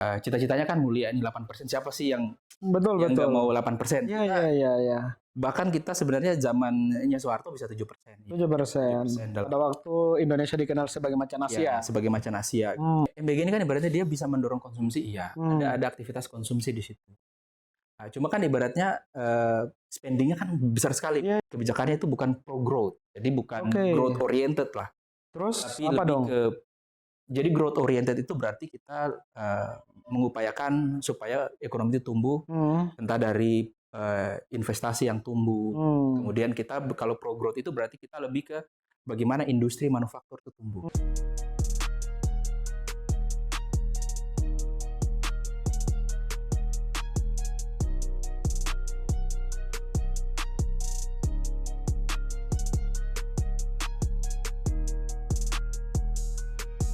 Cita-citanya kan mulia nih 8%. Siapa sih yang Betul, nggak betul. mau 8%? Iya, iya, iya, iya. Bahkan kita sebenarnya zamannya Soeharto bisa 7%. 7%. 7% dalam Pada waktu Indonesia dikenal sebagai macan ya Asia. sebagai macan Asia. Hmm, MBG ini kan ibaratnya dia bisa mendorong konsumsi, iya. hmm. Ada aktivitas konsumsi di situ. Nah, cuma kan ibaratnya spendingnya kan besar sekali. Iya. Kebijakannya itu bukan pro growth, jadi bukan Oke. growth oriented lah, Terus tapi apa lebih dong? ke jadi growth oriented itu berarti kita mengupayakan supaya ekonomi itu tumbuh, Hmm, entah dari investasi yang tumbuh. hmm. Kemudian kita kalau pro growth itu berarti kita lebih ke bagaimana industri manufaktur itu tumbuh.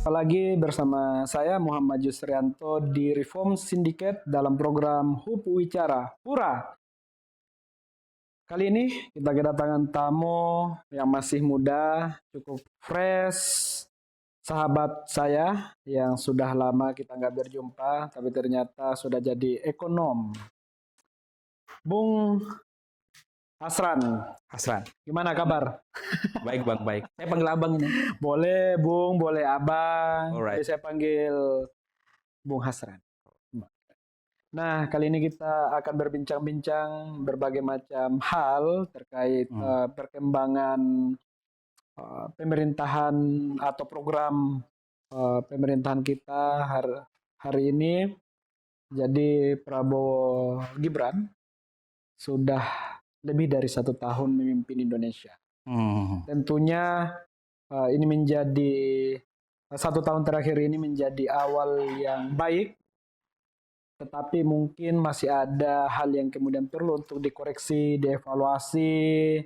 Apalagi bersama saya Muhammad Yusrianto di Reform Syndicate dalam program Hupu Wicara. Pura. Kali ini kita kedatangan tamu yang masih muda, cukup fresh, sahabat saya yang sudah lama kita nggak berjumpa, tapi ternyata sudah jadi ekonom. Bung Hasran, Hasran, gimana kabar? baik Bang, baik. Saya panggil Abang ini. Boleh Bung, boleh Abang, Alright. tapi saya panggil Bung Hasran. Nah, kali ini kita akan berbincang-bincang berbagai macam hal terkait perkembangan pemerintahan atau program pemerintahan kita hari ini. Jadi Prabowo Gibran sudah lebih dari 1 tahun memimpin Indonesia. Tentunya ini menjadi 1 tahun terakhir ini menjadi awal yang baik, tetapi mungkin masih ada hal yang kemudian perlu untuk dikoreksi, dievaluasi,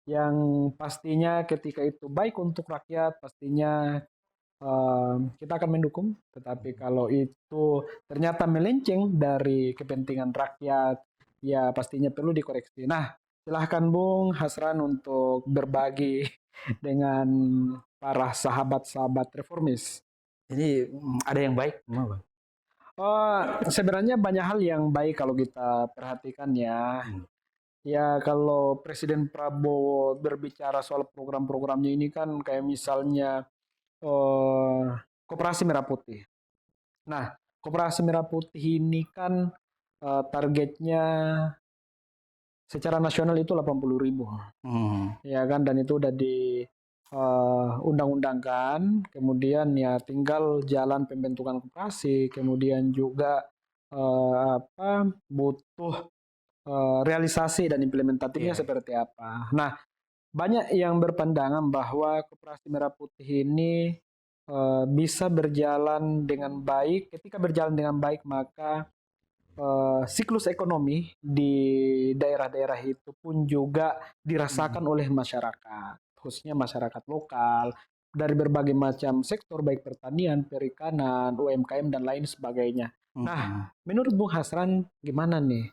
yang pastinya ketika itu baik untuk rakyat, pastinya kita akan mendukung. Tetapi kalau itu ternyata melenceng dari kepentingan rakyat, ya pastinya perlu dikoreksi. Nah, silahkan Bung Hasran untuk berbagi dengan para sahabat-sahabat reformis. Ini ada yang baik, Bang? Sebenarnya banyak hal yang baik kalau kita perhatikan ya. Ya kalau Presiden Prabowo berbicara soal program-programnya ini kan kayak misalnya Koperasi Merah Putih. Nah, Koperasi Merah Putih ini kan targetnya secara nasional itu 80.000. Ya kan, dan itu udah di undang-undangkan, kemudian ya tinggal jalan pembentukan koperasi, kemudian juga butuh realisasi dan implementasinya seperti apa. Nah, banyak yang berpandangan bahwa Koperasi Merah Putih ini bisa berjalan dengan baik. Ketika berjalan dengan baik, maka siklus ekonomi di daerah-daerah itu pun juga dirasakan oleh masyarakat, khususnya masyarakat lokal dari berbagai macam sektor, baik pertanian, perikanan, UMKM dan lain sebagainya. Nah, menurut Bung Hasran gimana nih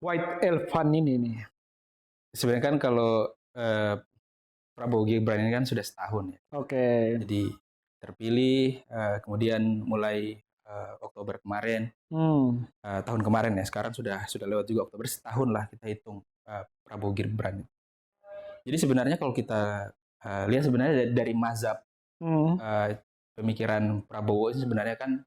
White Elephant ini nih? Sebenarnya kan kalau Prabowo Gibran ini kan sudah setahun ya. Oke. Jadi terpilih, kemudian mulai Oktober kemarin, tahun kemarin ya. Sekarang sudah lewat juga Oktober, setahun lah kita hitung Prabowo Gibran. Jadi sebenarnya kalau kita lihat sebenarnya dari mazhab pemikiran Prabowo ini sebenarnya kan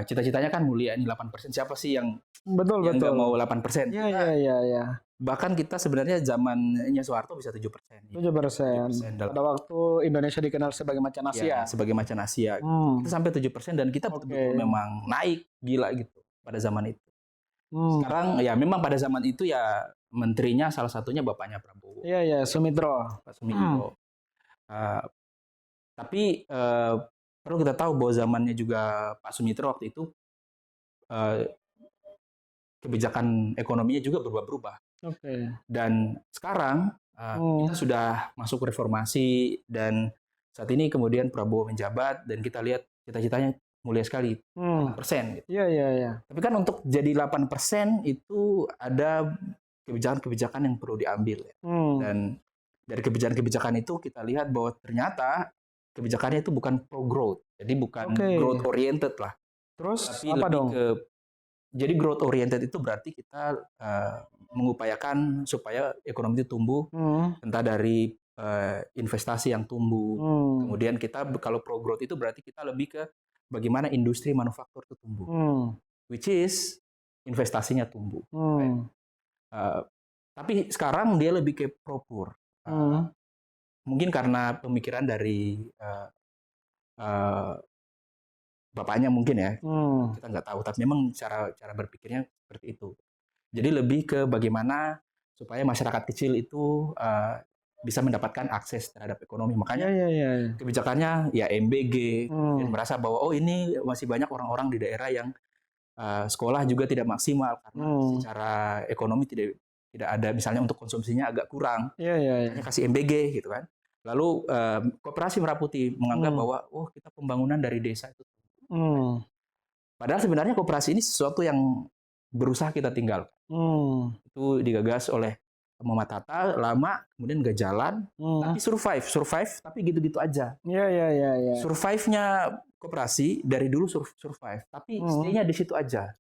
cita-citanya kan mulia ini 8%. Siapa sih yang nggak mau 8%? Iya. Bahkan kita sebenarnya zamannya Soeharto bisa 7%. 7%. Pada waktu Indonesia dikenal sebagai macan Asia. Ya, sebagai macan Asia. Itu sampai 7% dan kita betul-betul memang naik gila gitu pada zaman itu. Sekarang ya memang pada zaman itu ya menterinya salah satunya bapaknya Prabowo. Iya, Sumitro. Pak Sumitro. Tapi perlu kita tahu bahwa zamannya juga Pak Sumitro waktu itu kebijakan ekonominya juga berubah-ubah. Dan sekarang kita sudah masuk reformasi dan saat ini kemudian Prabowo menjabat dan kita lihat cita-citanya mulia sekali, 8%. Gitu. Iya. Tapi kan untuk jadi 8% itu ada kebijakan-kebijakan yang perlu diambil. Ya. Dan dari kebijakan-kebijakan itu kita lihat bahwa ternyata kebijakannya itu bukan pro growth, jadi bukan growth oriented lah. Terus Tapi apa lebih dong? jadi growth oriented itu berarti kita mengupayakan supaya ekonomi itu tumbuh, entah dari investasi yang tumbuh. Kemudian kita kalau pro growth itu berarti kita lebih ke bagaimana industri manufaktur itu tumbuh, which is investasinya tumbuh. Tapi sekarang dia lebih ke pro poor. Mungkin karena pemikiran dari bapaknya mungkin ya, kita nggak tahu. Tapi memang cara berpikirnya seperti itu. Jadi lebih ke bagaimana supaya masyarakat kecil itu bisa mendapatkan akses terhadap ekonomi. Makanya kebijakannya ya MBG, dan merasa bahwa oh ini masih banyak orang-orang di daerah yang sekolah juga tidak maksimal karena secara ekonomi tidak ada, misalnya untuk konsumsinya agak kurang. Hanya kasih MBG gitu kan. Lalu Koperasi Meraputi menganggap bahwa oh kita pembangunan dari desa itu. Padahal sebenarnya koperasi ini sesuatu yang berusaha kita tinggalkan. Itu digagas oleh Muhammad Hatta, lama, kemudian nggak jalan, tapi survive, tapi gitu-gitu aja. Survive-nya koperasi dari dulu survive, tapi stay-nya di situ aja.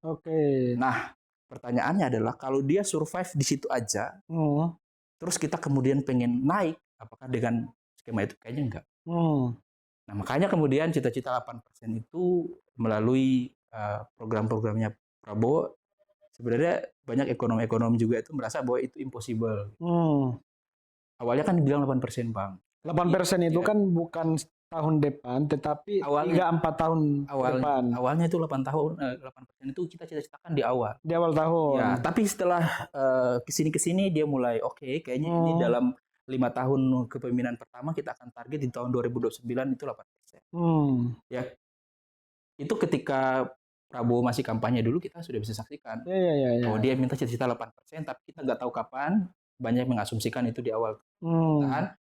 Nah, pertanyaannya adalah kalau dia survive di situ aja, terus kita kemudian pengen naik, apakah dengan skema itu? Kayaknya enggak. Nah, makanya kemudian cita-cita 8% itu melalui program-programnya Prabowo, sebenarnya banyak ekonom-ekonom juga itu merasa bahwa itu impossible. Awalnya kan dibilang 8%, Bang. 8% itu kan bukan tahun depan, tetapi 3-4 tahun depan. Awalnya itu 8% itu kita cita-citakan di awal. Di awal tahun. Ya, tapi setelah kesini dia mulai oke, kayaknya ini dalam 5 tahun kepemimpinan pertama kita akan target di tahun 2029 itu 8%. Ya, itu ketika Prabowo masih kampanye dulu kita sudah bisa saksikan. Oh, dia minta cita-cita 8%, tapi kita nggak tahu kapan. Banyak mengasumsikan itu di awal pemerintahan.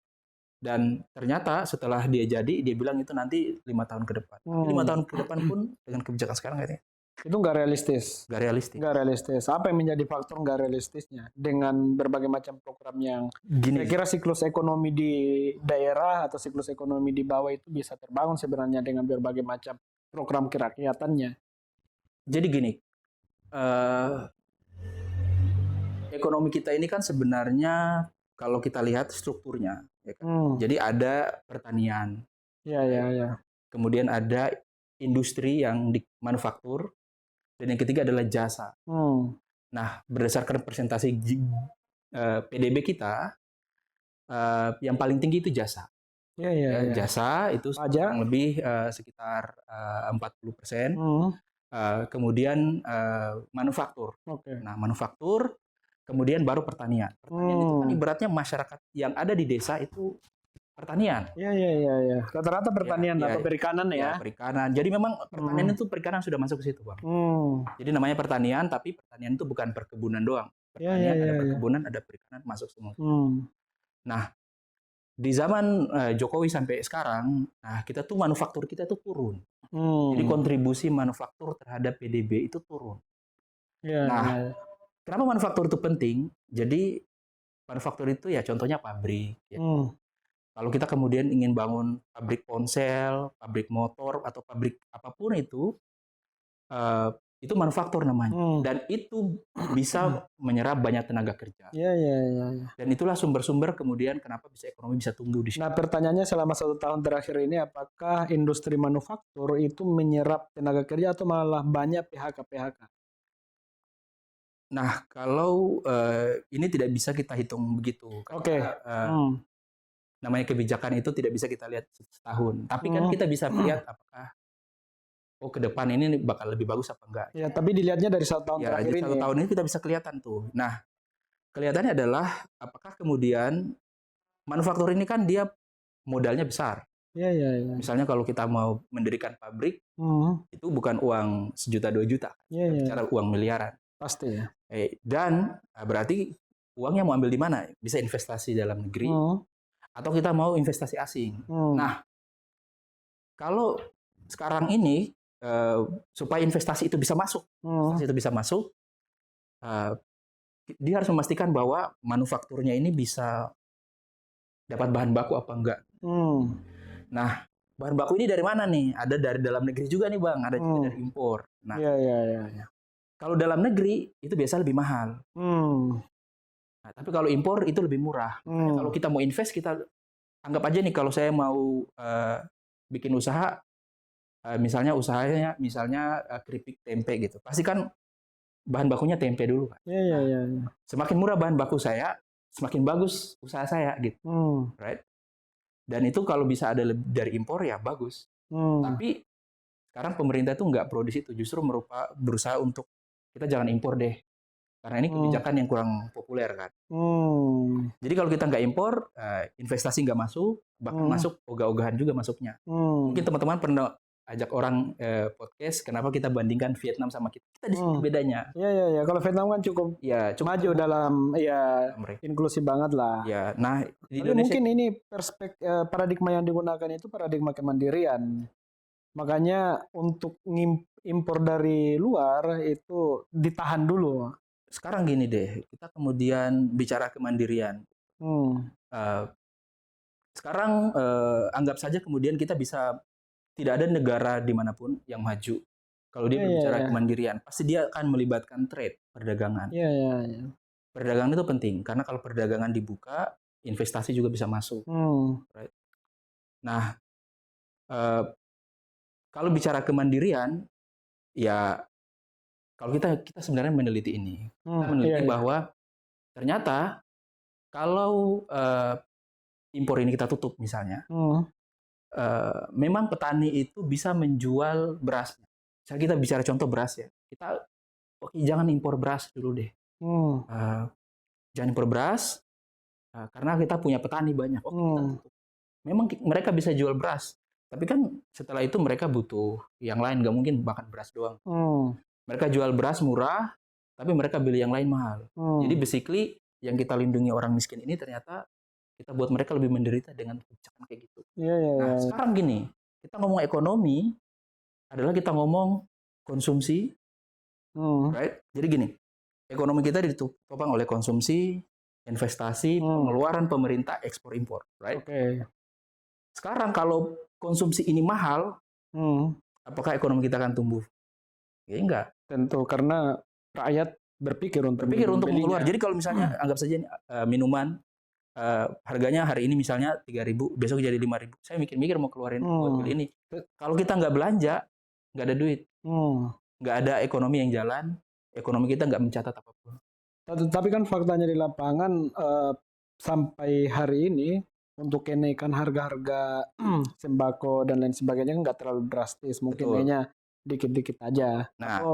Dan ternyata setelah dia jadi, dia bilang itu nanti 5 tahun ke depan. 5 tahun ke depan pun dengan kebijakan sekarang kayaknya itu nggak realistis. Nggak realistis. Apa yang menjadi faktor nggak realistisnya? Dengan berbagai macam program yang saya kira siklus ekonomi di daerah atau siklus ekonomi di bawah itu bisa terbangun sebenarnya dengan berbagai macam program kerakyatannya. Jadi gini, ekonomi kita ini kan sebenarnya kalau kita lihat strukturnya, ya kan? Jadi ada pertanian, kemudian ada industri yang di manufaktur, dan yang ketiga adalah jasa. Nah, berdasarkan persentase PDB kita, yang paling tinggi itu jasa. Jasa itu kurang lebih sekitar 40%. Kemudian manufaktur. Nah, manufaktur, kemudian baru pertanian. Pertanian itu kan ibaratnya masyarakat yang ada di desa itu pertanian. Rata-rata pertanian atau perikanan ya. Perikanan. Jadi memang pertanian itu perikanan sudah masuk ke situ, Bang. Jadi namanya pertanian, tapi pertanian itu bukan perkebunan doang. Pertanian ada perkebunan, ada perikanan, masuk semua. Nah, di zaman Jokowi sampai sekarang, nah kita tuh manufaktur kita tuh turun. Jadi kontribusi manufaktur terhadap PDB itu turun. Kenapa manufaktur itu penting? Jadi manufaktur itu ya contohnya pabrik. Ya. Kalau kita kemudian ingin bangun pabrik ponsel, pabrik motor, atau pabrik apapun itu manufaktur namanya. Dan itu bisa menyerap banyak tenaga kerja. Dan itulah sumber-sumber kemudian kenapa bisa ekonomi bisa tumbuh di sini. Nah, pertanyaannya selama 1 tahun terakhir ini, apakah industri manufaktur itu menyerap tenaga kerja atau malah banyak PHK? Nah, kalau ini tidak bisa kita hitung begitu. Namanya kebijakan itu tidak bisa kita lihat setahun. Tapi kan kita bisa lihat apakah ke depan ini bakal lebih bagus apa enggak. Ya, tapi dilihatnya dari 1 tahun terakhir ini. 1 tahun ini kita bisa kelihatan tuh. Nah, kelihatannya adalah apakah kemudian manufaktur ini kan dia modalnya besar. Misalnya kalau kita mau mendirikan pabrik, itu bukan uang 1 juta 2 juta. Bicara uang miliaran. Pasti ya. Dan berarti uangnya mau ambil di mana? Bisa investasi dalam negeri, atau kita mau investasi asing. Nah, kalau sekarang ini supaya investasi itu bisa masuk, dia harus memastikan bahwa manufakturnya ini bisa dapat bahan baku apa enggak. Nah, bahan baku ini dari mana nih? Ada dari dalam negeri juga nih Bang, ada juga dari impor. Nah, kalau dalam negeri itu biasa lebih mahal. Nah, tapi kalau impor itu lebih murah. Makanya kalau kita mau invest, kita anggap aja nih kalau saya mau bikin usaha, misalnya usahanya keripik tempe gitu. Pasti kan bahan bakunya tempe dulu, Pak. Semakin murah bahan baku saya, semakin bagus usaha saya gitu. Right? Dan itu kalau bisa ada lebih dari impor ya bagus. Tapi sekarang pemerintah itu nggak pro di situ, justru berusaha untuk kita jangan impor deh. Karena ini kebijakan yang kurang populer kan. Jadi kalau kita nggak impor, investasi nggak masuk, bahkan masuk ogah-ogahan juga masuknya. Mungkin teman-teman pernah ajak orang podcast, kenapa kita bandingkan Vietnam sama kita? Kita di sini bedanya. Iya. Kalau Vietnam kan cukup maju dalam inklusif banget lah. Ya, nah di Indonesia mungkin ini paradigma yang digunakan itu paradigma kemandirian. Makanya untuk impor dari luar itu ditahan dulu. Sekarang gini deh, kita kemudian bicara kemandirian. Sekarang anggap saja kemudian kita bisa, tidak ada negara dimanapun yang maju kalau dia berbicara kemandirian, pasti dia akan melibatkan trade, perdagangan. Perdagangan itu penting karena kalau perdagangan dibuka, investasi juga bisa masuk. Right? Nah, kalau bicara kemandirian, ya kalau kita sebenarnya meneliti ini, kita meneliti bahwa ternyata kalau impor ini kita tutup misalnya, memang petani itu bisa menjual berasnya. Misalnya kita bicara contoh beras ya, kita jangan impor beras dulu deh. Jangan impor beras karena kita punya petani banyak. Kita tutup. Memang mereka bisa jual beras, tapi kan setelah itu mereka butuh yang lain, nggak mungkin makan beras doang. Mereka jual beras murah, tapi mereka beli yang lain mahal. Jadi basically yang kita lindungi orang miskin ini ternyata kita buat mereka lebih menderita dengan kebijakan kayak gitu. Nah, sekarang gini, kita ngomong ekonomi adalah kita ngomong konsumsi, right? Jadi gini, ekonomi kita ditopang oleh konsumsi, investasi, pengeluaran pemerintah, ekspor impor, right? Sekarang kalau konsumsi ini mahal, apakah ekonomi kita akan tumbuh? Ya enggak. Tentu karena rakyat berpikir untuk mengeluar. Jadi kalau misalnya anggap saja minuman harganya hari ini misalnya 3.000, besok jadi 5.000. Saya mikir-mikir mau keluarin buat beli ini. Kalau kita nggak belanja, nggak ada duit. Nggak ada ekonomi yang jalan, ekonomi kita nggak mencatat apapun. Tapi kan faktanya di lapangan sampai hari ini untuk kenaikan harga-harga sembako dan lain sebagainya nggak terlalu drastis. Mungkin hanya dikit-dikit aja. Nah,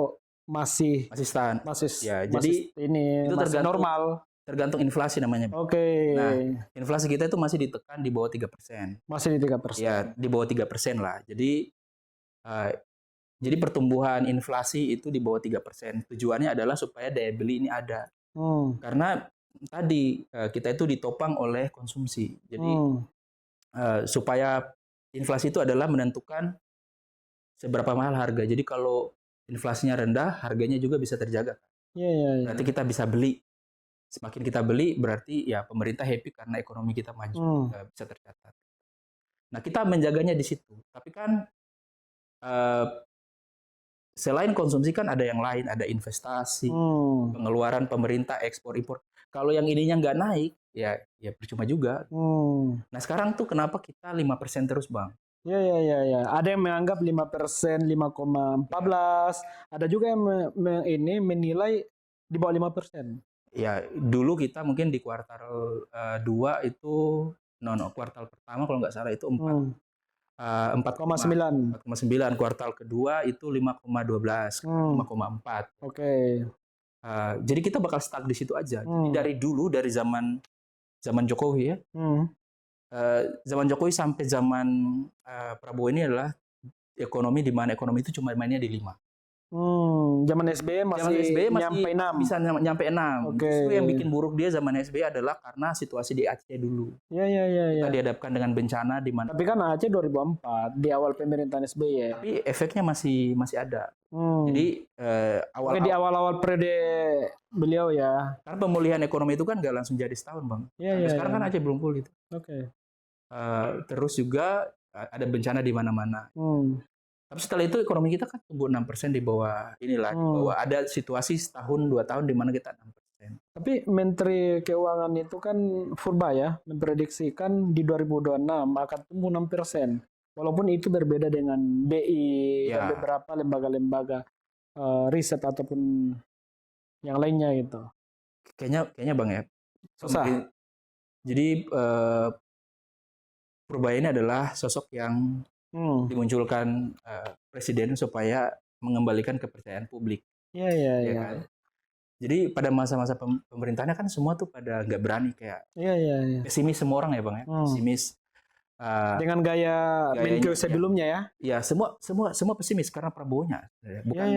masih stand. Ya, jadi ini itu masih normal. Tergantung inflasi namanya. Nah, inflasi kita itu masih ditekan di bawah 3%. Masih di 3%. Ya, di bawah 3% lah. Jadi pertumbuhan inflasi itu di bawah 3%. Tujuannya adalah supaya daya beli ini ada. Karena tadi kita itu ditopang oleh konsumsi. Jadi supaya inflasi itu adalah menentukan seberapa mahal harga. Jadi kalau inflasinya rendah, harganya juga bisa terjaga. Berarti kita bisa beli. Semakin kita beli, berarti ya pemerintah happy karena ekonomi kita maju, bisa tercatat. Nah, kita menjaganya di situ. Tapi kan selain konsumsi kan ada yang lain, ada investasi, pengeluaran pemerintah, ekspor impor. Kalau yang ininya nggak naik, ya percuma juga. Nah, sekarang tuh kenapa kita 5% terus, Bang? Ya. Ada yang menganggap 5%, 5,14. Ada juga yang menilai di bawah 5%. Ya, dulu kita mungkin di kuartal 2 itu kuartal pertama kalau nggak salah itu 4,9. Kuartal kedua itu 5,12, 5,4. Jadi kita bakal stuck di situ aja. Jadi dari dulu, dari zaman Jokowi ya, zaman Jokowi sampai zaman Prabowo ini adalah ekonomi di mana ekonomi itu cuma mainnya di 5. Zaman SBY masih nyampe 6. Bisa nyampe 6. Justru yang bikin buruk dia zaman SBY adalah karena situasi di Aceh dulu. Kita dihadapkan dengan bencana di mana. Tapi kan Aceh 2004 di awal pemerintahan SBY. Tapi efeknya masih ada. Jadi di awal-awal periode beliau ya. Karena pemulihan ekonomi itu kan nggak langsung jadi setahun, Bang. Sekarang kan Aceh belum pulih. Terus juga ada bencana di mana-mana. Tapi setelah itu ekonomi kita kan tumbuh 6% di bawah inilah, di bawah ada situasi setahun 2 tahun di mana kita 6%. Tapi Menteri Keuangan itu kan Furba ya, memprediksikan di 2026 akan tumbuh 6%. Walaupun itu berbeda dengan BI dan beberapa lembaga-lembaga riset ataupun yang lainnya gitu. Kayaknya Bang ya. Susah. Jadi Purbaya ini adalah sosok yang dimunculkan presiden supaya mengembalikan kepercayaan publik. Iya. Kan? Jadi pada masa-masa pemerintahnya kan semua tuh pada nggak berani kayak pesimis semua orang ya Bang ya. Pesimis. Dengan Menkeu sebelumnya ya? Ya semua pesimis karena Prabowo-nya, bukan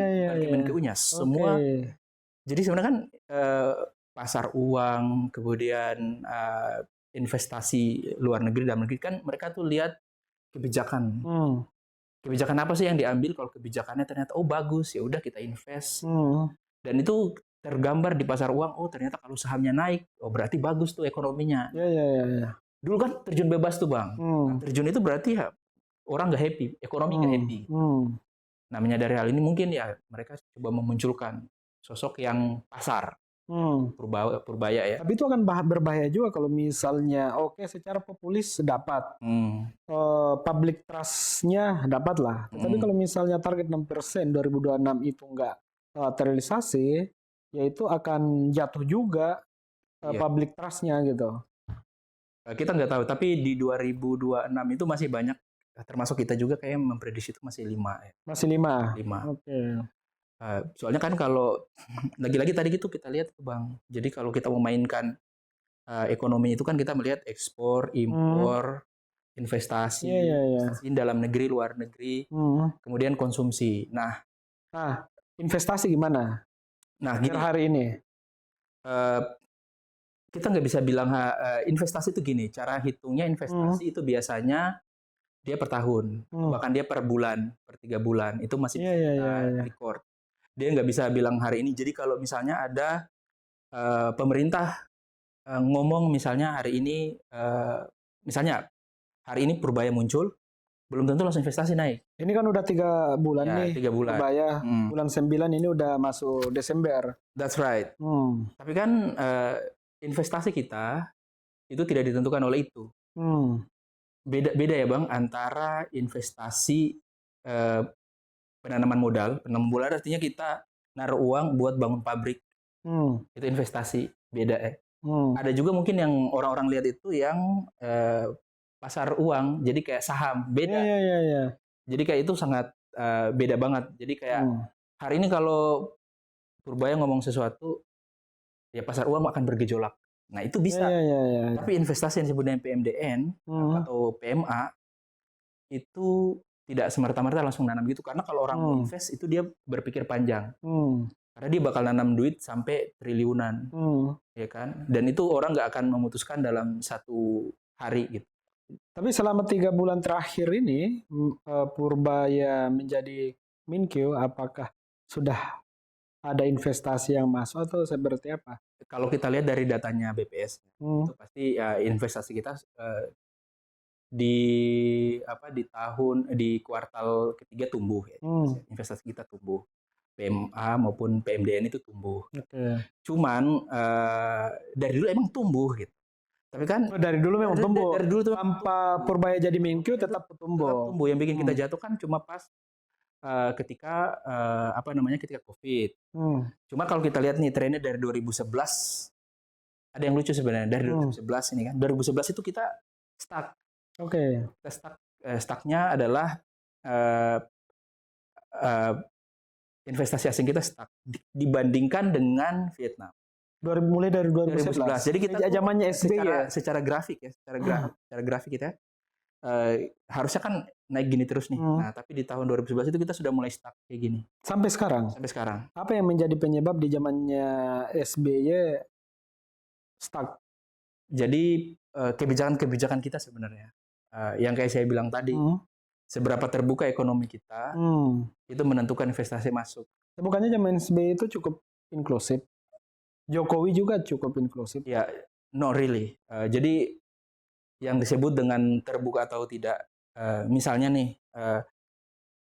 Menkeu-nya. Semua. Jadi sebenarnya kan pasar uang, kemudian investasi luar negeri dalam negeri kan mereka tuh lihat kebijakan. Kebijakan apa sih yang diambil? Kalau kebijakannya ternyata bagus, ya udah kita invest. Dan itu tergambar di pasar uang. Ternyata kalau sahamnya naik, berarti bagus tuh ekonominya. Iya. Dulu kan terjun bebas tuh Bang. Terjun itu berarti ya orang nggak happy, ekonomi nggak happy. Nah, menyadari hal ini mungkin ya mereka coba memunculkan sosok yang pasar. Purbaya ya. Tapi itu akan berbahaya juga kalau misalnya secara populis dapat. Public trust-nya dapat lah. Tapi kalau misalnya target 6% 2026 itu nggak terrealisasi, ya itu akan jatuh juga public trust-nya gitu. Kita nggak tahu, tapi di 2026 itu masih banyak, termasuk kita juga kayak memprediksi itu masih 5 ya. Masih 5? 5. Oke. Soalnya kan kalau lagi-lagi tadi gitu kita lihat Bang. Jadi kalau kita memainkan ekonomi itu kan kita melihat ekspor, impor, investasi, investasi dalam negeri, luar negeri, kemudian konsumsi. Nah, investasi gimana? Nah, hari ini kita nggak bisa bilang investasi itu gini. Cara hitungnya investasi itu biasanya dia per tahun, bahkan dia per bulan, per 3 bulan itu masih bisa record. Dia nggak bisa bilang hari ini. Jadi kalau misalnya ada pemerintah ngomong misalnya hari ini, misalnya hari ini Purbaya muncul, belum tentu langsung investasi naik. Ini kan udah 3 bulan nih. 3 bulan. Purbaya bulan 9 ini udah masuk Desember. That's right. Tapi kan investasi kita itu tidak ditentukan oleh itu. Beda ya Bang antara investasi penanaman modal. Penanaman modal artinya kita naruh uang buat bangun pabrik. Itu investasi, beda ya. Ada juga mungkin yang orang-orang lihat itu yang pasar uang, jadi kayak saham, beda. Iya. Jadi kayak itu sangat beda banget. Jadi kayak hari ini kalau Purbaya ngomong sesuatu, ya pasar uang akan bergejolak. Nah itu bisa. Tapi investasi yang disebut dengan PMDN atau PMA itu tidak semerta-merta langsung nanam gitu. Karena kalau orang mau invest itu dia berpikir panjang. Karena dia bakal nanam duit sampai triliunan, ya kan? Dan itu orang nggak akan memutuskan dalam 1 hari gitu. Tapi selama 3 bulan terakhir ini Purbaya menjadi Menkeu, apakah sudah ada investasi yang masuk atau seperti apa? Kalau kita lihat dari datanya BPS, itu pasti investasi kita di kuartal ketiga tumbuh ya. Investasi kita tumbuh. PMA maupun PMDN itu tumbuh. Cuman dari dulu emang tumbuh gitu. Tapi kan dari dulu memang tumbuh. Dari dulu tuh tanpa Purbaya jadi Menkeu tetap tumbuh. Tetap tumbuh. Yang bikin kita jatuh kan cuma pas ketika ketika COVID. Cuma kalau kita lihat nih trennya dari 2011, ada yang lucu sebenarnya dari 2011 ini kan. 2011 itu kita stuck. Kita stucknya adalah investasi asing kita stuck dibandingkan dengan Vietnam. Mulai dari 2011. Jadi kita zamannya SBY secara grafik ya, secara grafik kita harusnya kan naik gini terus nih. Nah, tapi di tahun 2011 itu kita sudah mulai stuck kayak gini. Sampai sekarang. Apa yang menjadi penyebab di zamannya SBY stuck? Jadi kebijakan kita sebenarnya yang kayak saya bilang tadi, seberapa terbuka ekonomi kita itu menentukan investasi masuk. Bukannya zaman SBY itu cukup inklusif? Jokowi juga cukup inklusif? Ya, not really. Jadi yang disebut dengan terbuka atau tidak misalnya nih,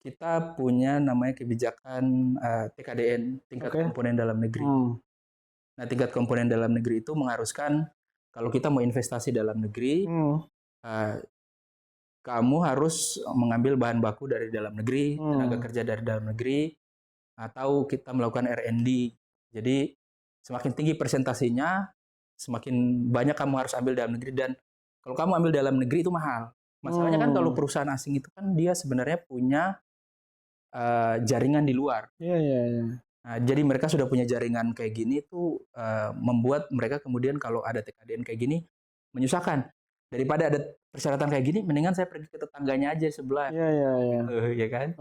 kita punya namanya kebijakan TKDN, tingkat komponen dalam negeri. Nah, tingkat komponen dalam negeri itu mengharuskan kalau kita mau investasi dalam negeri, kamu harus mengambil bahan baku dari dalam negeri, tenaga kerja dari dalam negeri, atau kita melakukan R&D. Jadi semakin tinggi presentasinya, semakin banyak kamu harus ambil dalam negeri, dan kalau kamu ambil dalam negeri itu mahal. Masalahnya kan kalau perusahaan asing itu kan dia sebenarnya punya jaringan di luar. Nah, jadi mereka sudah punya jaringan kayak gini itu membuat mereka kemudian kalau ada TKDN kayak gini menyusahkan. Daripada ada persyaratan kayak gini, mendingan saya pergi ke tetangganya aja sebelah. Gitu, ya kan?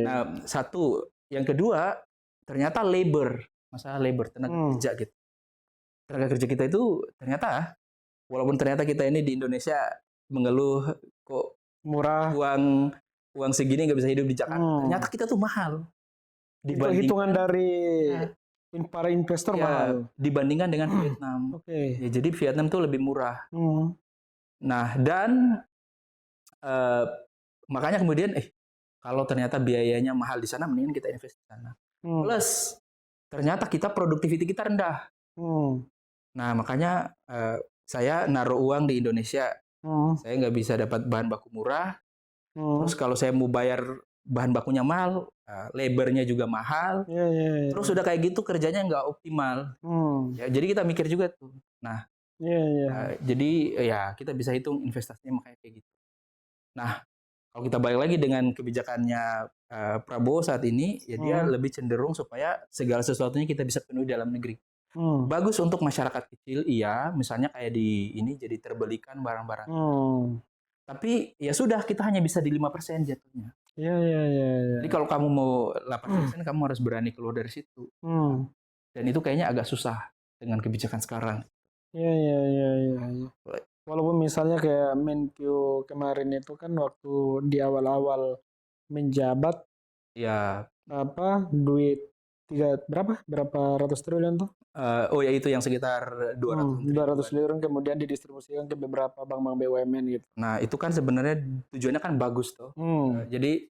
Nah, satu. Yang kedua, ternyata masalah labor, tenaga kerja gitu. Tenaga kerja kita itu ternyata, walaupun ternyata kita ini di Indonesia mengeluh kok murah, uang segini nggak bisa hidup di Jakarta. Ternyata kita tuh mahal. Hitungan dari para investor mahal. Dibandingkan dengan Vietnam. Ya, jadi Vietnam tuh lebih murah. Nah, dan makanya kemudian kalau ternyata biayanya mahal di sana, mendingan kita invest di sana. Plus ternyata produktiviti kita rendah. Nah, makanya saya naruh uang di Indonesia. Saya nggak bisa dapat bahan baku murah. Terus kalau saya mau bayar bahan bakunya mahal, labornya juga mahal. Terus sudah kayak gitu kerjanya nggak optimal. Ya, jadi kita mikir juga tuh. Nah, jadi ya kita bisa hitung investasinya makanya kayak gitu. Nah, kalau kita balik lagi dengan kebijakannya Prabowo saat ini, ya dia lebih cenderung supaya segala sesuatunya kita bisa penuhi dalam negeri. Bagus untuk masyarakat kecil, iya, misalnya kayak di ini jadi terbelikan barang-barang. Tapi ya sudah, kita hanya bisa di 5% jatuhnya. Jadi kalau kamu mau 8%, kamu harus berani keluar dari situ. Dan itu kayaknya agak susah dengan kebijakan sekarang. Walaupun misalnya kayak Menkyu kemarin itu kan waktu di awal-awal menjabat, duit berapa ratus triliun tuh? Ya itu yang sekitar 200 triliun kemudian didistribusikan ke beberapa bank-bank BUMN gitu. Nah, itu kan sebenarnya tujuannya kan bagus tuh. Jadi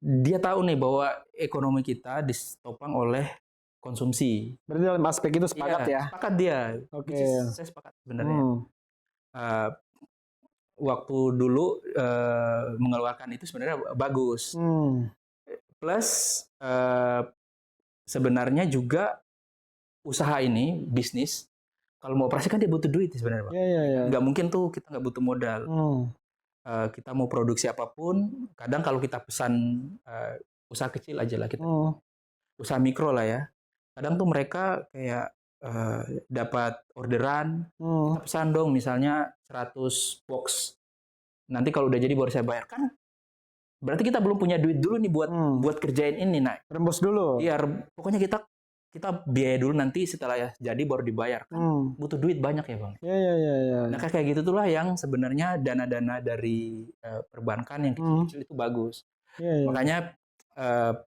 dia tahu nih bahwa ekonomi kita ditopang oleh konsumsi. Berarti dalam aspek itu sepakat ya? Sepakat dia. Saya sepakat sebenarnya. Waktu dulu mengeluarkan itu sebenarnya bagus. Plus sebenarnya juga usaha ini, bisnis, kalau mau operasi kan dia butuh duit sebenarnya, Pak. Nggak mungkin tuh kita nggak butuh modal. Kita mau produksi apapun, kadang kalau kita pesan usaha kecil aja lah, kita usaha mikro lah ya. Kadang tuh mereka kayak dapat orderan, kita pesan dong misalnya 100 box. Nanti kalau udah jadi baru saya bayar. Kan berarti kita belum punya duit dulu nih buat kerjain ini. Nah, rembus dulu. Iya, pokoknya kita biaya dulu, nanti setelah jadi baru dibayar. Kan butuh duit banyak ya, Bang. Nah, kayak gitu itulah yang sebenarnya dana-dana dari perbankan yang kecil-kecil itu bagus. Makanya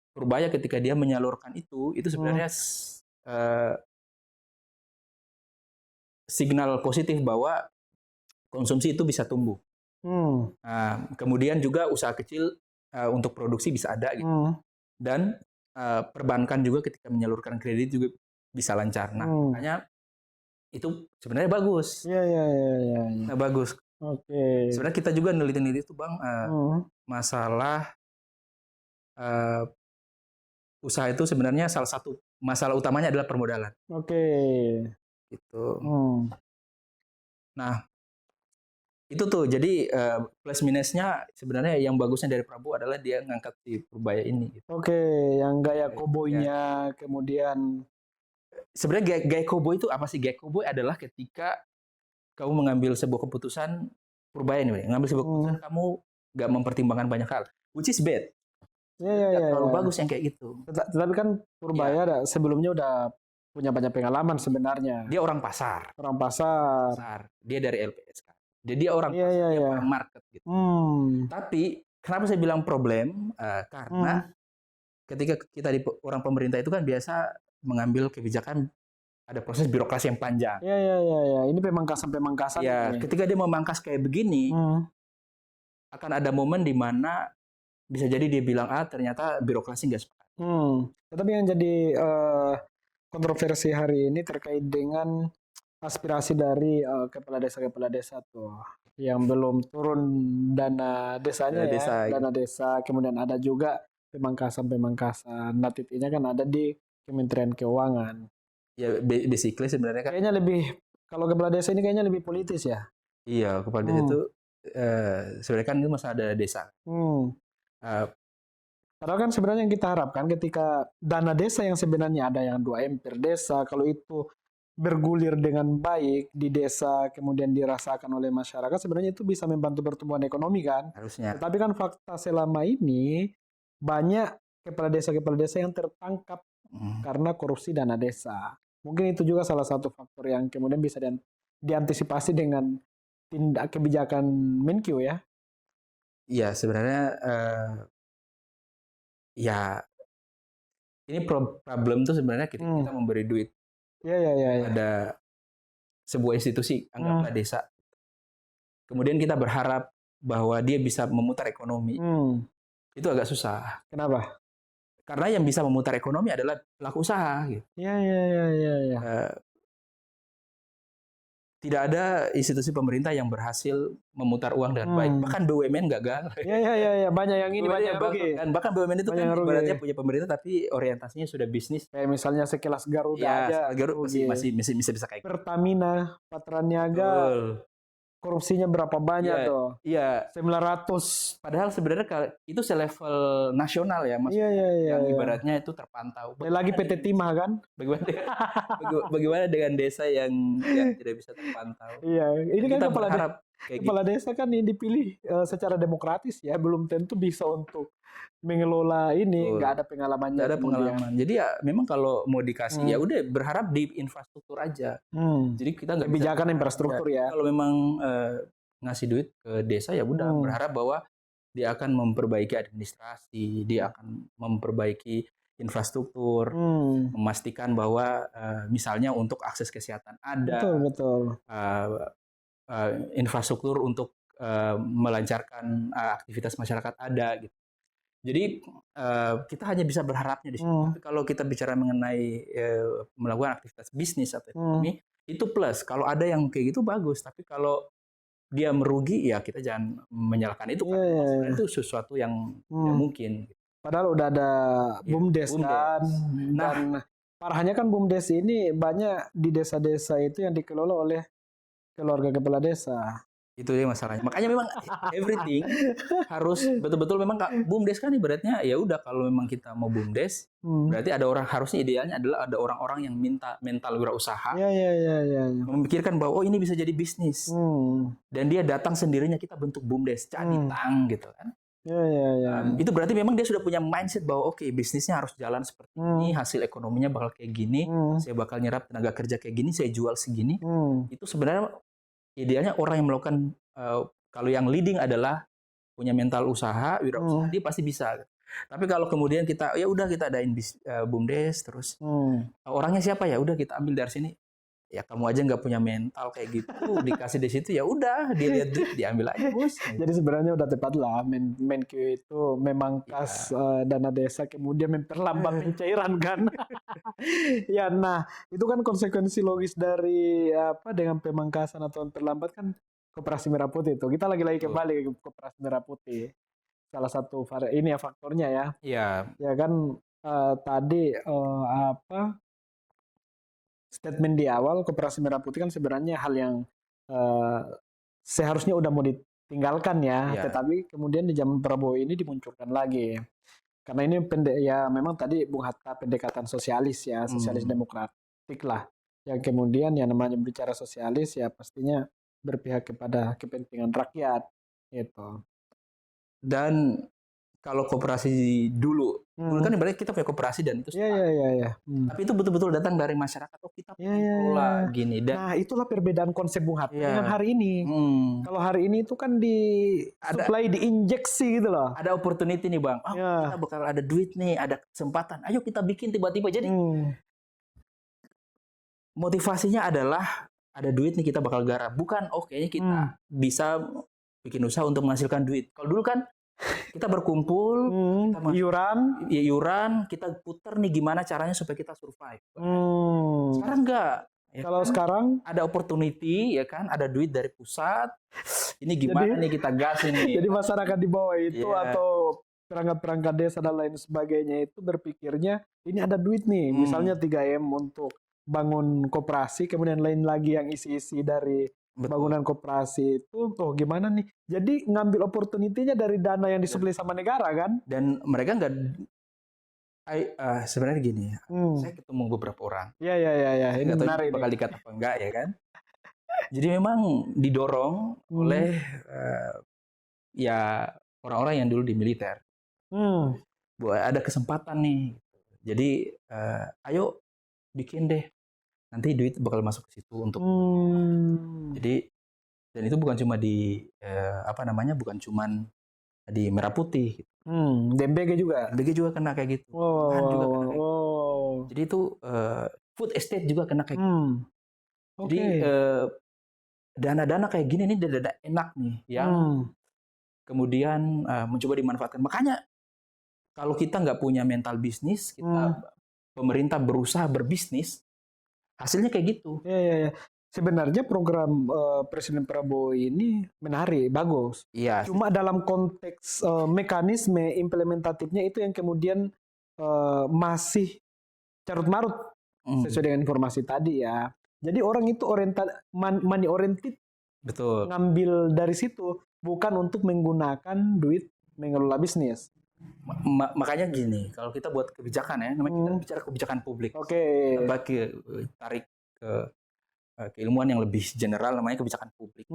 Purbaya ketika dia menyalurkan itu sebenarnya signal positif bahwa konsumsi itu bisa tumbuh. Nah, kemudian juga usaha kecil untuk produksi bisa ada gitu. Dan perbankan juga ketika menyalurkan kredit juga bisa lancar. Nah, makanya itu sebenarnya bagus. Nah, bagus. Sebenarnya kita juga neliti itu, Bang, masalah usaha itu sebenarnya salah satu masalah utamanya adalah permodalan. Gitu. Nah, itu tuh jadi plus minusnya sebenarnya yang bagusnya dari Prabowo adalah dia ngangkat si Purbaya ini. Gitu. Yang gaya koboynya kemudian. Sebenarnya gaya koboi itu apa sih? Gaya koboi adalah ketika kamu mengambil sebuah keputusan, Purbaya nih, ngambil sebuah keputusan kamu nggak mempertimbangkan banyak hal, which is bad. Terlalu bagus yang kayak gitu. Tetapi kan Purbaya sebelumnya udah punya banyak pengalaman sebenarnya. Dia orang pasar. Dia dari LPS kan. Jadi dia orang pasar, dia orang market gitu. Tapi kenapa saya bilang problem? Karena ketika kita di orang pemerintah itu kan biasa mengambil kebijakan, ada proses birokrasi yang panjang. Ini pemangkasan. Ya, ketika dia memangkas kayak begini, akan ada momen di mana bisa jadi dia bilang A, ternyata birokrasi nggak sepakat. Tetapi yang jadi kontroversi hari ini terkait dengan aspirasi dari kepala desa tuh yang belum turun dana desanya Dana desa, dana desa, kemudian ada juga pemangkasan. Nah, titiknya kan ada di Kementerian Keuangan. ya basically sebenarnya kan. Kayaknya kalau kepala desa ini kayaknya lebih politis ya. Iya, kepala desa itu sebenarnya kan itu masalah dana desa. Padahal kan sebenarnya yang kita harapkan ketika dana desa yang sebenarnya ada yang 2M per desa, kalau itu bergulir dengan baik di desa kemudian dirasakan oleh masyarakat, sebenarnya itu bisa membantu pertumbuhan ekonomi kan. Harusnya. Tetapi kan fakta selama ini banyak kepala desa yang tertangkap karena korupsi dana desa. Mungkin itu juga salah satu faktor yang kemudian bisa diantisipasi dengan tindak kebijakan Menkyu ya. Iya, sebenarnya ya ini problem tuh sebenarnya kita memberi duit pada sebuah institusi, anggaplah desa. Kemudian kita berharap bahwa dia bisa memutar ekonomi. Itu agak susah. Kenapa? Karena yang bisa memutar ekonomi adalah pelaku usaha. Gitu. Tidak ada institusi pemerintah yang berhasil memutar uang dengan baik. Bahkan BUMN gagal. Iya. Banyak yang ini, banyak rugi. Kan bahkan BUMN itu kan ibaratnya punya pemerintah tapi orientasinya sudah bisnis. Kayak misalnya sekelas Garuda aja. Garuda masih bisa kayak Pertamina, Patraniaga. Korupsinya berapa banyak tuh? Iya. 900. Padahal sebenarnya itu selevel nasional ya, Mas. Yang ibaratnya itu terpantau. Dan lagi PT Timah kan? Bagaimana dengan desa yang tidak bisa terpantau? Iya, ini kan kepala gitu. desa kan ini dipilih secara demokratis ya, belum tentu bisa untuk mengelola ini, nggak ada pengalamannya. Nggak ada pengalaman. Jadi ya memang kalau mau dikasih ya udah berharap di infrastruktur aja. Jadi kita nggak kebijakan infrastruktur ya. Kalau memang ngasih duit ke desa ya udah berharap bahwa dia akan memperbaiki administrasi, dia akan memperbaiki infrastruktur, memastikan bahwa misalnya untuk akses kesehatan ada, infrastruktur untuk melancarkan aktivitas masyarakat ada gitu. Jadi kita hanya bisa berharapnya di situ. Tapi kalau kita bicara mengenai melakukan aktivitas bisnis atau ekonomi, itu plus. Kalau ada yang kayak gitu bagus. Tapi kalau dia merugi, ya kita jangan menyalahkan itu. Karena itu sesuatu yang tidak mungkin. Padahal udah ada BUMDes kan. Dan parahnya kan BUMDes ini banyak di desa-desa itu yang dikelola oleh keluarga kepala desa. Itu yang masalahnya. Makanya memang everything harus betul-betul memang BUMDes kan ibaratnya ya udah kalau memang kita mau BUMDes berarti ada orang, harusnya idealnya adalah ada orang-orang yang mental wirausaha. Memikirkan bahwa ini bisa jadi bisnis. Dan dia datang sendirinya, kita bentuk BUMDes, Caditang gitu kan. Itu berarti memang dia sudah punya mindset bahwa oke, bisnisnya harus jalan seperti ini, hasil ekonominya bakal kayak gini, saya bakal nyerap tenaga kerja kayak gini, saya jual segini. Itu sebenarnya idealnya orang yang melakukan kalau yang leading adalah punya mental usaha, wirausaha, dia pasti bisa. Tapi kalau kemudian kita ya udah kita adain BUMDes terus orangnya siapa ya udah kita ambil dari sini. Ya kamu aja nggak punya mental kayak gitu, dikasih di situ ya udah dilihat diambil aja bos. Jadi sebenarnya udah tepat lah Menkyu itu memangkas dana desa kemudian memperlambat pencairan kan. Ya nah itu kan konsekuensi logis dari dengan pemangkasan atau memperlambat kan Koperasi Merah Putih itu. Kita lagi kembali ke Koperasi Merah Putih. Salah satu ini ya faktornya ya. Iya. Ya kan tadi statement di awal Koperasi Merah Putih kan sebenarnya hal yang seharusnya udah mau ditinggalkan ya, tetapi kemudian di zaman Prabowo ini dimunculkan lagi. Karena ini memang tadi Bung Hatta pendekatan sosialis ya, sosialis demokratik lah. Yang kemudian yang namanya bicara sosialis ya pastinya berpihak kepada kepentingan rakyat gitu. Dan kalau koperasi dulu kan ibaratnya kita punya koperasi dan itu tapi itu betul-betul datang dari masyarakat. Oh kita kelola gini. Dan nah itulah perbedaan konsep Bung Hatta dengan hari ini. Kalau hari ini itu kan supply diinjeksi gitu loh. Ada opportunity nih Bang. Kita bakal ada duit nih, ada kesempatan. Ayo kita bikin tiba-tiba. Jadi motivasinya adalah ada duit nih kita bakal garap. Bukan kayaknya kita bisa bikin usaha untuk menghasilkan duit. Kalau dulu kan kita berkumpul, kita iuran, kita putar nih gimana caranya supaya kita survive. Sekarang enggak. Ya kalau kan? Sekarang ada opportunity, ya kan, ada duit dari pusat. Ini gimana nih kita gas ini. Jadi masyarakat di bawah itu atau perangkat-perangkat desa dan lain sebagainya itu berpikirnya ini ada duit nih, misalnya 3M untuk bangun koperasi, kemudian lain lagi yang isi-isi dari bangunan koperasi itu, gimana nih? Jadi ngambil opportunity-nya dari dana yang disuplai sama negara kan? Dan mereka nggak, sebenarnya gini ya, saya ketemu beberapa orang. Iya. Ini nggak tahu bakal dikata apa enggak ya kan? Jadi memang didorong oleh ya orang-orang yang dulu di militer. Ada kesempatan nih. Jadi ayo bikin deh. Nanti duit bakal masuk ke situ untuk. Jadi dan itu bukan cuma di bukan cuma di Merah Putih. Di MBG juga. MBG juga kena kayak gitu. Juga kena kayak gitu. Jadi itu food estate juga kena kayak gitu. Jadi dana-dana kayak gini nih dana enak nih yang kemudian mencoba dimanfaatkan. Makanya kalau kita nggak punya mental bisnis, pemerintah berusaha berbisnis, hasilnya kayak gitu. Iya. Sebenarnya program Presiden Prabowo ini menarik, bagus. Iya. Cuma dalam konteks mekanisme implementatifnya itu yang kemudian masih carut-marut sesuai dengan informasi tadi ya. Jadi orang itu money oriented. Betul. Ngambil dari situ, bukan untuk menggunakan duit mengelola bisnis. Makanya gini, kalau kita buat kebijakan ya, namanya kita bicara kebijakan publik. Kita tarik ke keilmuan yang lebih general, namanya kebijakan publik.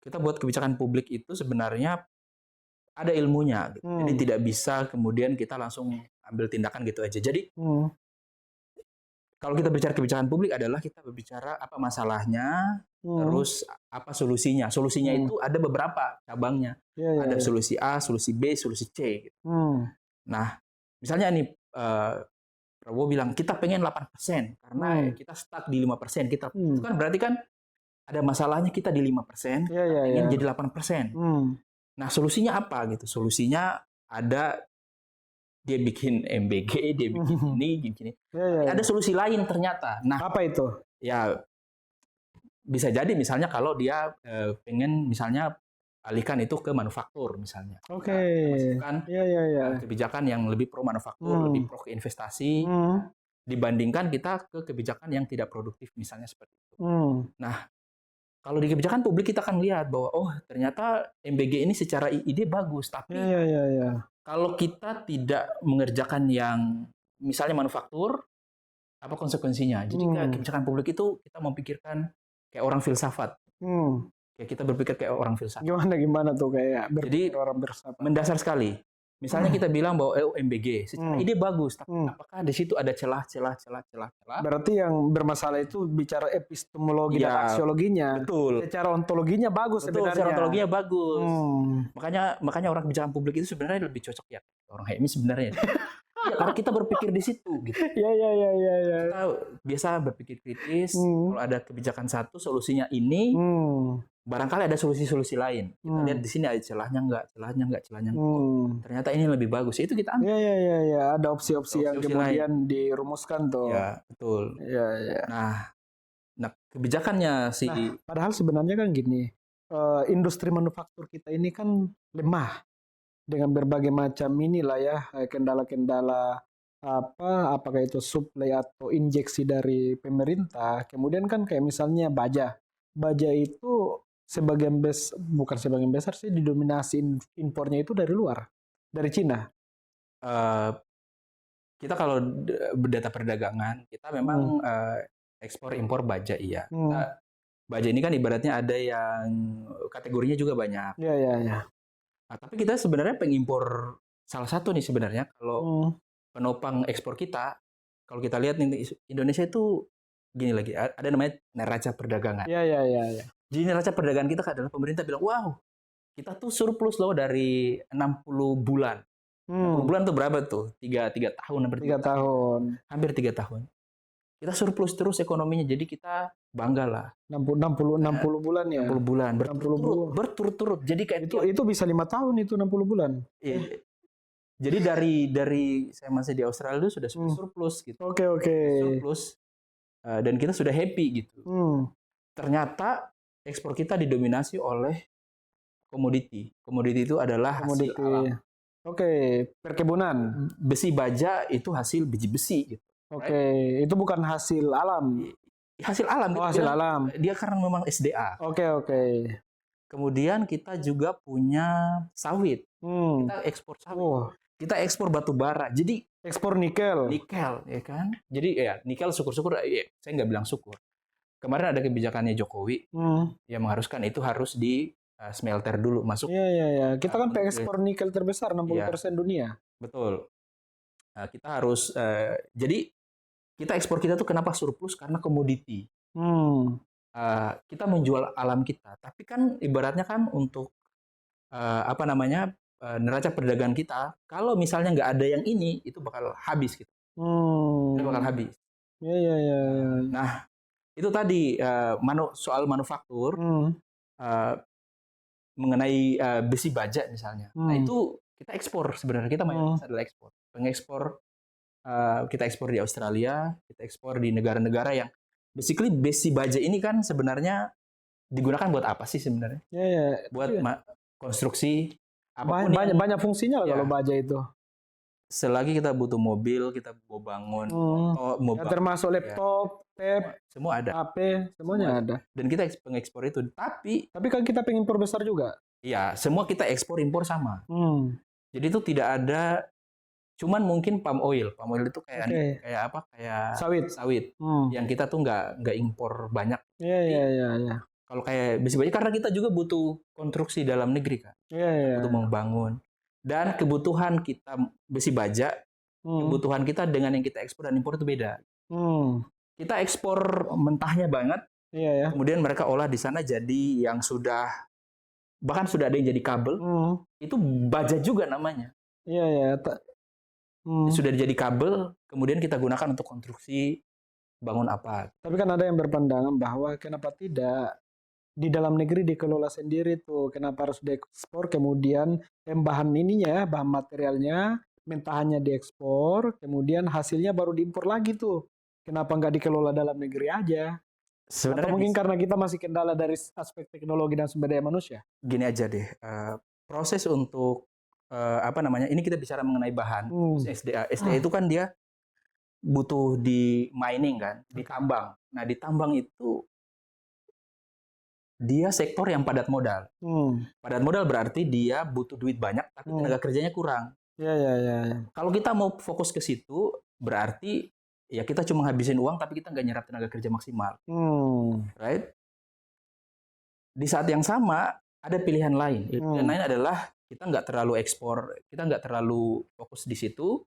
Kita buat kebijakan publik itu sebenarnya ada ilmunya, gitu. Jadi tidak bisa kemudian kita langsung ambil tindakan gitu aja. Jadi kalau kita bicara kebijakan publik adalah kita berbicara apa masalahnya, terus apa solusinya. Solusinya itu ada beberapa cabangnya. Ada solusi A, solusi B, solusi C. Gitu. Nah, misalnya nih Prabowo bilang kita pengen 8% karena kita stuck di 5%. Itu kan berarti kan ada masalahnya kita di 5%, ingin jadi 8%. Nah, solusinya apa gitu? Solusinya ada dia bikin MBG, dia bikin ini, gini. Ada solusi lain ternyata. Nah, apa itu? Ya bisa jadi misalnya kalau dia pengen misalnya alihkan itu ke manufaktur misalnya. Masukkan kebijakan yang lebih pro manufaktur, lebih pro ke investasi, dibandingkan kita ke kebijakan yang tidak produktif misalnya seperti itu. Nah, kalau di kebijakan publik kita akan lihat bahwa ternyata MBG ini secara ide bagus, tapi kalau kita tidak mengerjakan yang misalnya manufaktur, apa konsekuensinya? Jadi kebijakan publik itu kita memikirkan kayak orang filsafat. Kayak kita berpikir kayak orang filsafat. Gimana tuh kayak jadi orang filsafat. Mendasar sekali. Misalnya kita bilang bahwa MBG secara ide bagus, tapi apakah di situ ada celah? Berarti yang bermasalah itu bicara epistemologi dan aksiologinya. Betul. Secara ontologinya bagus sebenarnya. Secara ontologinya bagus. Makanya orang kebijakan publik itu sebenarnya lebih cocok ya orang HMI sebenarnya. Ya, karena kita berpikir di situ gitu. Iya. Kita biasa berpikir kritis, kalau ada kebijakan satu solusinya ini, barangkali ada solusi-solusi lain. Kita lihat di sini ada celahnya enggak. Ternyata ini lebih bagus. Itu kita ambil. Iya. Ada opsi-opsi yang kemudian dirumuskan tuh. Ya, betul. Iya. Nah, kebijakannya padahal sebenarnya kan gini, industri manufaktur kita ini kan lemah. Dengan berbagai macam inilah ya kendala-kendala apakah itu suplai atau injeksi dari pemerintah. Kemudian kan kayak misalnya baja itu bukan sebagian besar sih didominasi impornya itu dari luar, dari Cina. Kita kalau berdata perdagangan kita memang ekspor impor baja iya. Baja ini kan ibaratnya ada yang kategorinya juga banyak. Iya. Nah, tapi kita sebenarnya pengimpor salah satu nih sebenarnya kalau penopang ekspor kita, kalau kita lihat nih Indonesia itu gini lagi, ada namanya neraca perdagangan. Iya. Jadi neraca perdagangan kita adalah pemerintah bilang, wow, kita tuh surplus loh dari 60 bulan. 60 bulan tuh berapa tuh? 3 tahun hampir 3 tahun. Hampir 3 tahun. kita surplus terus ekonominya. Jadi kita bangga lah. 60 bulan ya. 60 bulan 60 bulan. berturut-turut. Jadi kayak itu bisa 5 tahun itu 60 bulan. Iya. Jadi dari saya masih di Australia itu sudah surplus gitu. Oke. Surplus. Dan kita sudah happy gitu. Ternyata ekspor kita didominasi oleh komoditi. Komoditi itu adalah hasil alam. Oke, perkebunan. Besi baja itu hasil biji besi gitu. Oke, itu bukan hasil alam. Hasil alam. Oh, hasil alam. Dia karena memang SDA. Oke. Kemudian kita juga punya sawit. Kita ekspor sawit. Kita ekspor batu bara. Jadi ekspor nikel, ya kan? Jadi ya nikel syukur-syukur. Ya, saya nggak bilang syukur. Kemarin ada kebijakannya Jokowi yang mengharuskan itu harus di smelter dulu masuk. Iya. Kita kan ekspor nikel terbesar 60% dunia. Betul. Kita harus jadi kita ekspor kita tuh kenapa surplus karena komoditi. Kita menjual alam kita, tapi kan ibaratnya kan untuk neraca perdagangan kita, kalau misalnya nggak ada yang ini, itu bakal habis gitu. Itu bakal habis. Iya. Nah, itu tadi soal manufaktur mengenai besi baja misalnya. Nah, itu kita ekspor sebenarnya, kita mayoritas adalah ekspor. Pengekspor kita ekspor di Australia, kita ekspor di negara-negara yang basically besi baja ini kan sebenarnya digunakan buat apa sih sebenarnya? Buat konstruksi apapun. Banyak fungsinya lah kalau baja itu. Selagi kita butuh mobil, kita mau bangun motor, termasuk laptop, tab, semua ada. HP, semuanya ada. Dan kita pengekspor itu. Tapi kan kita pengen impor besar juga. Iya, semua kita ekspor impor sama. Jadi itu tidak ada. Cuman mungkin palm oil itu kayak sawit. Yang kita tuh nggak impor banyak. Iya. Kalau kayak besi baja karena kita juga butuh konstruksi dalam negeri kan. Butuh membangun. Dan kebutuhan kita besi baja, kebutuhan kita dengan yang kita ekspor dan impor itu beda. Kita ekspor mentahnya banget. Kemudian mereka olah di sana jadi yang bahkan sudah ada yang jadi kabel. Itu baja juga namanya. Iya. Sudah jadi kabel, kemudian kita gunakan untuk konstruksi bangun apa. Tapi kan ada yang berpandangan bahwa kenapa tidak di dalam negeri dikelola sendiri tuh, kenapa harus diekspor, kemudian bahan materialnya, mentahannya diekspor, kemudian hasilnya baru diimpor lagi tuh. Kenapa nggak dikelola dalam negeri aja? Sebenarnya atau mungkin karena kita masih kendala dari aspek teknologi dan sumber daya manusia. Gini aja deh, proses untuk ini kita bicara mengenai bahan SDA. SDA itu kan dia butuh di mining kan, di tambang. Nah di tambang itu dia sektor yang padat modal. Padat modal berarti dia butuh duit banyak, tapi tenaga kerjanya kurang. Iya. Kalau kita mau fokus ke situ, berarti ya kita cuma habisin uang, tapi kita nggak nyerap tenaga kerja maksimal. Right? Di saat yang sama, ada pilihan lain. Pilihan lain adalah kita nggak terlalu ekspor, kita nggak terlalu fokus di situ,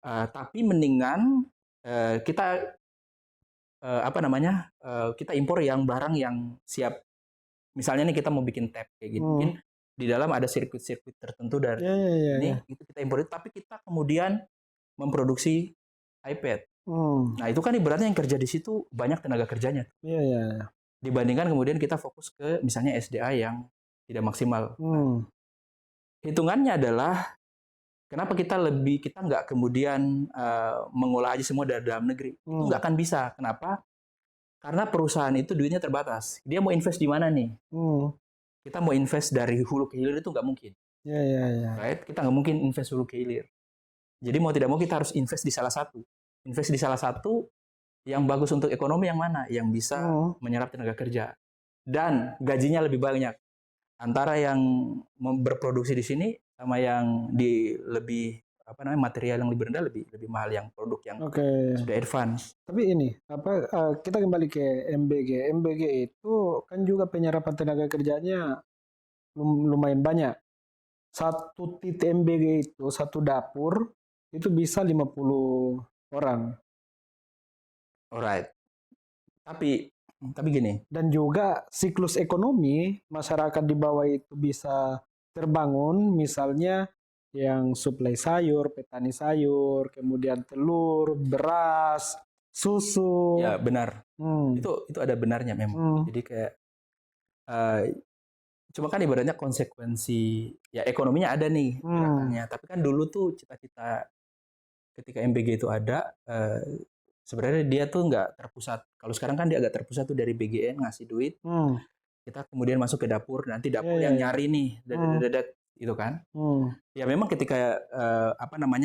tapi mendingan kita kita impor yang barang yang siap. Misalnya nih kita mau bikin tab kayak gitu, mungkin di dalam ada sirkuit-sirkuit tertentu dari ini, itu kita impor itu, tapi kita kemudian memproduksi iPad. Nah itu kan ibaratnya yang kerja di situ banyak tenaga kerjanya. Iya. Dibandingkan kemudian kita fokus ke misalnya SDA yang tidak maksimal. Hitungannya adalah kenapa kita nggak kemudian mengolah aja semua dari dalam negeri. Itu nggak akan bisa. Kenapa? Karena perusahaan itu duitnya terbatas. Dia mau invest di mana nih? Kita mau invest dari hulu ke hilir itu nggak mungkin. Iya. Right? Kita nggak mungkin invest hulu ke hilir. Jadi mau tidak mau kita harus invest di salah satu. Invest di salah satu yang bagus untuk ekonomi yang mana? Yang bisa menyerap tenaga kerja. Dan gajinya lebih banyak. Antara yang berproduksi di sini sama yang di material yang lebih rendah lebih mahal yang produk yang sudah advance. Tapi ini kita kembali ke MBG. MBG itu kan juga penyerapan tenaga kerjanya lumayan banyak. Satu titik MBG itu, satu dapur itu bisa 50 orang. Alright. Tapi gini. Dan juga siklus ekonomi masyarakat di bawah itu bisa terbangun, misalnya yang suplai sayur, petani sayur, kemudian telur, beras, susu. Ya benar. Hmm. Itu ada benarnya memang. Hmm. Jadi kayak cuma kan ibaratnya konsekuensi ya ekonominya ada nih gerakannya. Tapi kan dulu tuh cita-cita ketika MBG itu ada sebenarnya dia tuh nggak terpusat. Kalau sekarang kan dia agak terpusat tuh dari BGN ngasih duit. Kita kemudian masuk ke dapur, nanti dapur yang nyari nih, itu kan. Ya memang ketika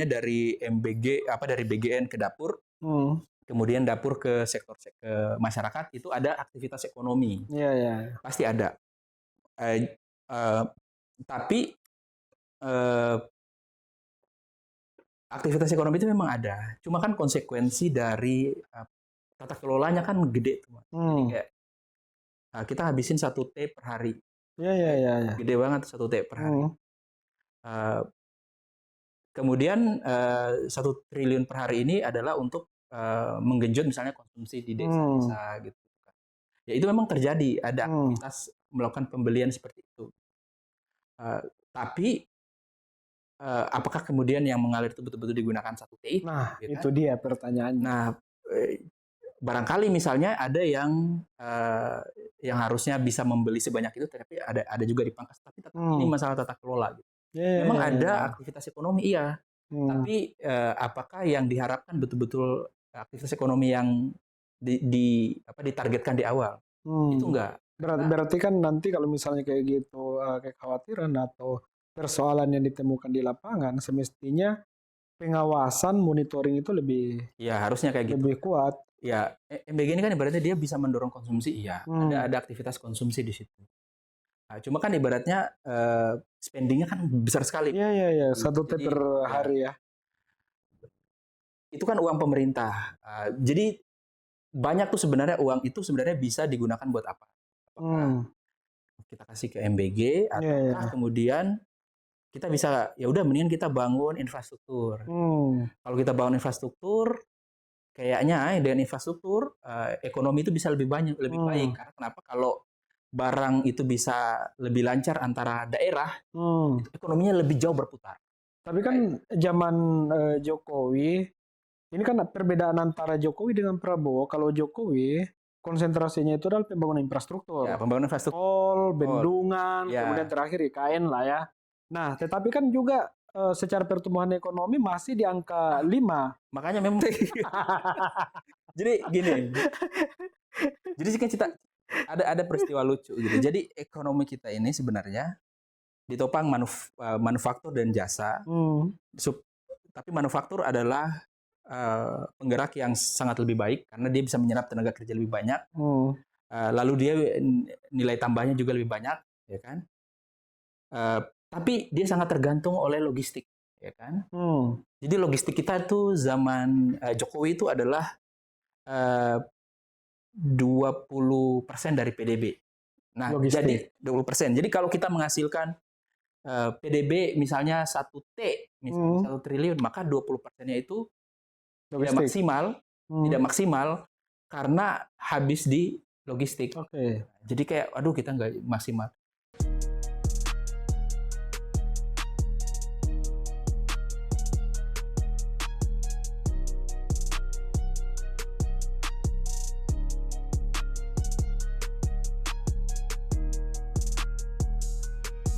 dari MBG dari BGN ke dapur, kemudian dapur ke sektor ke masyarakat itu ada aktivitas ekonomi. Pasti ada. Tapi aktivitas ekonomi itu memang ada. Cuma kan konsekuensi dari tata kelolanya kan gede tuh. Jadi kayak kita habisin 1 T per hari. Gede banget 1 T per hari. Kemudian 1 triliun per hari ini adalah untuk menggenjot misalnya konsumsi di desa-desa gitu. Ya itu memang terjadi, ada aktivitas melakukan pembelian seperti itu. Tapi apakah kemudian yang mengalir itu betul-betul digunakan 1 T? Nah, gitu itu dia pertanyaannya. Nah, barangkali misalnya ada yang harusnya bisa membeli sebanyak itu, tapi ada juga dipangkas. Tapi tetap ini masalah tata kelola. Gitu. Memang ada aktivitas ekonomi, iya. Tapi apakah yang diharapkan betul-betul aktivitas ekonomi yang ditargetkan di awal? Itu enggak. Berarti kan nanti kalau misalnya kayak gitu kekhawatiran atau persoalan yang ditemukan di lapangan, semestinya pengawasan monitoring itu lebih harusnya kayak lebih gitu. Kuat. Ya, MBG ini kan ibaratnya dia bisa mendorong konsumsi, iya. Ada aktivitas konsumsi di situ. Nah, cuma kan ibaratnya spendingnya kan besar sekali. Iya. 1 T per hari ya. Itu kan uang pemerintah. Jadi banyak tuh sebenarnya uang itu sebenarnya bisa digunakan buat apa? Kita kasih ke MBG atau kemudian kita bisa ya udah mendingan kita bangun infrastruktur. Kalau kita bangun infrastruktur, kayaknya dengan infrastruktur ekonomi itu bisa lebih baik. Karena kenapa? Kalau barang itu bisa lebih lancar antara daerah, ekonominya lebih jauh berputar. Tapi kan zaman Jokowi, ini kan perbedaan antara Jokowi dengan Prabowo. Kalau Jokowi konsentrasinya itu adalah pembangunan infrastruktur. Ya, pembangunan infrastruktur. Tol, bendungan, kemudian terakhir IKN lah ya. Nah, tetapi kan juga secara pertumbuhan ekonomi masih di angka 5. Makanya memang jadi gini. Jadi kita ada peristiwa lucu gitu. Jadi ekonomi kita ini sebenarnya ditopang manufaktur dan jasa. Tapi manufaktur adalah penggerak yang sangat lebih baik karena dia bisa menyerap tenaga kerja lebih banyak. Lalu dia nilai tambahnya juga lebih banyak, ya kan? Tapi dia sangat tergantung oleh logistik, ya kan? Jadi logistik kita tuh zaman Jokowi itu adalah 20% dari PDB. Nah, logistik. Jadi 20%. Jadi kalau kita menghasilkan PDB misalnya 1 T, misalnya 1 triliun, maka 20%-nya itu logistik. Tidak maksimal karena habis di logistik. Jadi kayak aduh kita nggak maksimal.